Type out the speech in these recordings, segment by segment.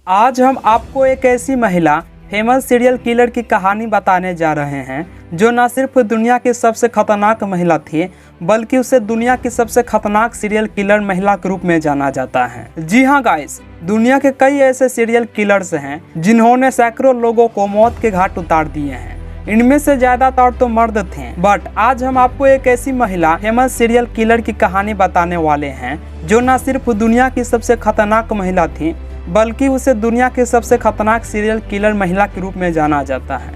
आज हम आपको एक ऐसी महिला फेमस सीरियल किलर की कहानी बताने जा रहे हैं जो न सिर्फ दुनिया की सबसे खतरनाक महिला थी बल्कि उसे दुनिया की सबसे खतरनाक सीरियल किलर महिला के रूप में जाना जाता है। जी हाँ गाइस, दुनिया के कई ऐसे सीरियल किलर्स हैं जिन्होंने सैकड़ों लोगों को मौत के घाट उतार दिए हैं। इनमें से ज्यादातर तो मर्द थे, बट आज हम आपको एक ऐसी महिला फेमस सीरियल किलर की कहानी बताने वाले हैं जो न सिर्फ दुनिया की सबसे खतरनाक महिला थी बल्कि उसे दुनिया की सबसे खतरनाक सीरियल किलर महिला के रूप में जाना जाता है।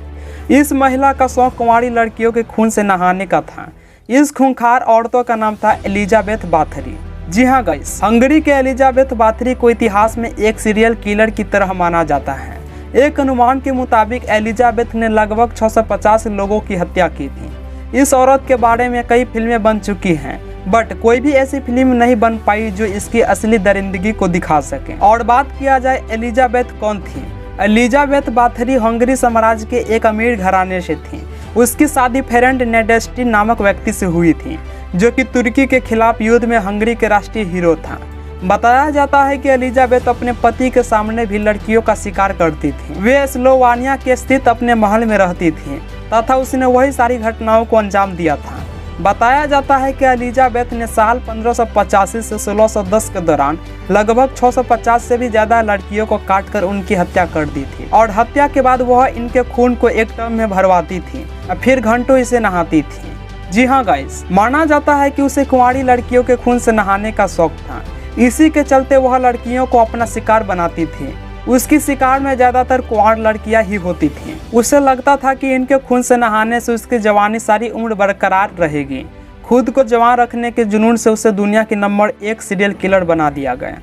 इस महिला का शौक कुंवारी लड़कियों के खून से नहाने का था। इस खूंखार औरतों का नाम था एलिजाबेथ बाथरी। जी हाँ गाइस, हंगरी के एलिजाबेथ बाथरी को इतिहास में एक सीरियल किलर की तरह माना जाता है। एक अनुमान के मुताबिक एलिजाबेथ ने लगभग 650 लोगों की हत्या की थी। इस औरत के बारे में कई फिल्में बन चुकी हैं, बट कोई भी ऐसी फिल्म नहीं बन पाई जो इसकी असली दरिंदगी को दिखा सके। और बात किया जाए एलिजाबेथ कौन थी। एलिजाबेथ बाथरी हंगरी साम्राज्य के एक अमीर घराने से थी। उसकी शादी फेरेंट नेडेस्टी नामक व्यक्ति से हुई थी जो कि तुर्की के खिलाफ युद्ध में हंगरी के राष्ट्रीय हीरो था। बताया जाता है कि एलिजाबेथ अपने पति के सामने भी लड़कियों का शिकार करती थी। वे स्लोवानिया के स्थित अपने महल में रहती थी तथा उसने वही सारी घटनाओं को अंजाम दिया था। बताया जाता है कि एलिजाबेथ ने साल 1585 से 1610 के दौरान लगभग 650 से भी ज्यादा लड़कियों को काटकर उनकी हत्या कर दी थी और हत्या के बाद वह इनके खून को एक टब में भरवाती थी और फिर घंटों इसे नहाती थी। जी हाँ गाइस, माना जाता है कि उसे कुंवारी लड़कियों के खून से नहाने का शौक था। इसी के चलते वह लड़कियों को अपना शिकार बनाती थी। उसकी शिकार में ज्यादातर कुंवार लड़कियां ही होती थीं। उसे लगता था कि इनके खून से नहाने से उसकी जवानी सारी उम्र बरकरार रहेगी। खुद को जवान रखने के जुनून से उसे दुनिया की नंबर 1 सीरियल किलर बना दिया गया।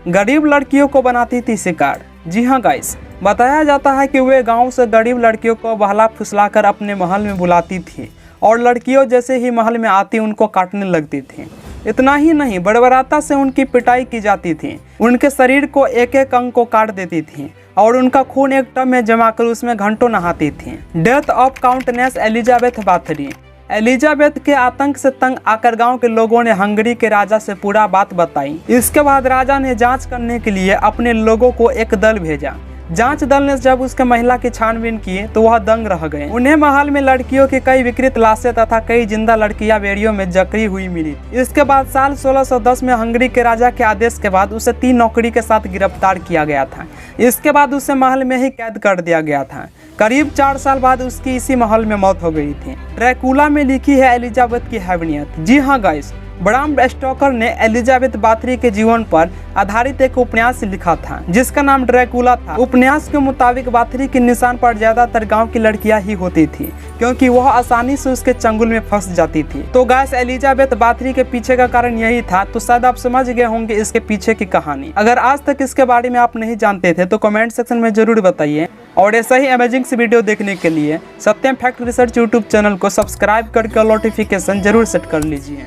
गरीब लड़कियों को बनाती थी शिकार। जी हाँ गाइस, बताया जाता है कि वे गाँव से गरीब लड़कियों को बहला फुसलाकर अपने महल में बुलाती थी और लड़कियों जैसे ही महल में आती उनको काटने लगती थी। इतना ही नहीं, बड़बड़ाता से उनकी पिटाई की जाती थी। उनके शरीर को एक एक अंग को काट देती थी और उनका खून एक टब में जमा कर उसमें घंटों नहाती थी। Death of countess Elizabeth Bathory. Elizabeth के आतंक से तंग आकर गांव के लोगों ने हंगरी के राजा से पूरा बात बताई। इसके बाद राजा ने जांच करने के लिए अपने लोगों को एक दल भेजा। जांच दल ने जब उसके महिला की छानबीन की तो वह दंग रह गए। उन्हें महल में लड़कियों की कई विकृत लाशें तथा कई जिंदा लड़कियां बेड़ियों में जकड़ी हुई मिली। इसके बाद साल 1610 में हंगरी के राजा के आदेश के बाद उसे 3 नौकरी के साथ गिरफ्तार किया गया था। इसके बाद उसे महल में ही कैद कर दिया गया था। करीब 4 साल बाद उसकी इसी महल में मौत हो गई थी। ड्रैकुला में लिखी है एलिजाबेथ की हैवानियत। जी हाँ गाइस, ब्राम स्टोकर ने एलिजाबेथ बाथरी के जीवन पर आधारित एक उपन्यास लिखा था जिसका नाम ड्रैकुला था। उपन्यास के मुताबिक बाथरी के निशान पर ज्यादातर गांव की लड़कियां ही होती थी क्योंकि वह आसानी से उसके चंगुल में फंस जाती थी। तो गाइस, एलिजाबेथ बाथरी के पीछे का कारण यही था। तो शायद आप समझ गए होंगे इसके पीछे की कहानी। अगर आज तक इसके बारे में आप नहीं जानते थे तो कमेंट सेक्शन में जरूर बताइए। और ऐसा ही अमेजिंग सी वीडियो देखने के लिए सत्यम फैक्ट रिसर्च यूट्यूब चैनल को सब्सक्राइब करके नोटिफिकेशन जरूर सेट कर लीजिए।